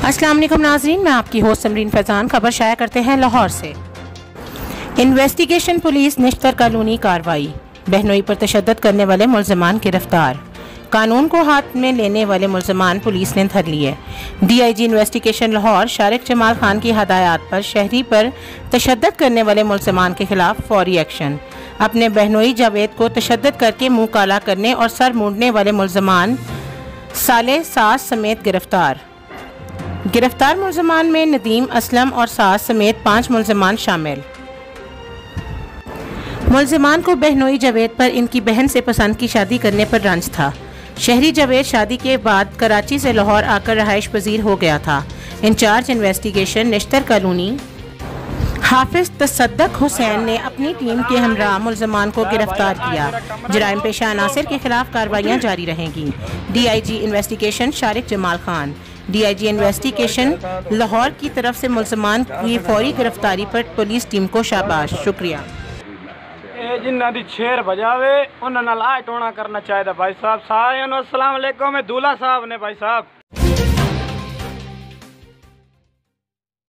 अस्सलाम वालेकुम नाज़रीन, मैं आपकी होस्ट समरीन फैज़ान। खबर शाया करते हैं लाहौर से। इन्वेस्टिगेशन पुलिस निश्तर कानूनी कार्रवाई, बहनोई पर तशद्दुद करने वाले मुल्ज़मान गिरफ्तार। कानून को हाथ में लेने वाले मुल्ज़मान पुलिस ने धर लिए। DIG इन्वेस्टिगेशन लाहौर शारिक जमाल खान की हदायत पर शहरी पर तशद्दुद करने वाले मुल्ज़मान के खिलाफ फौरी एक्शन। अपने बहनोई जावेद को तशद्दुद करके मुँह काला करने और सर मूंडने वाले मुल्ज़मान साले सास समेत गिरफ्तार। गिरफ्तार मुल्ज़मान में नदीम, असलम और सास समेत 5 मुल्ज़मान शामिल। मुल्ज़मान को बहनोई जावेद पर इनकी बहन से पसंद की शादी करने पर रंज था। शहरी जावेद शादी के बाद कराची से लाहौर आकर रहाइश पजीर हो गया था। इंचार्ज इन्वेस्टिगेशन निश्तर कॉलोनी हाफिज तसद्दुक हुसैन ने अपनी टीम के हमरा मुल्ज़मान को गिरफ्तार किया। जराइम पेशा अनासिर के खिलाफ कार्रवाइयाँ जारी रहेंगी। DIG investigation Shariq Jamal Khan. DIG investigation Lahore की तरफ से मुल्ज़मान की फौरी गिरफ्तारी पर पुलिस टीम को शाबाश। शुक्रिया। जिन्ना दी शेर बजावे उन्होंने लाए टोना करना चाहिए भाई साहब। अस्सलाम वालेकुम, दूल्हा साहब ने भाई साहब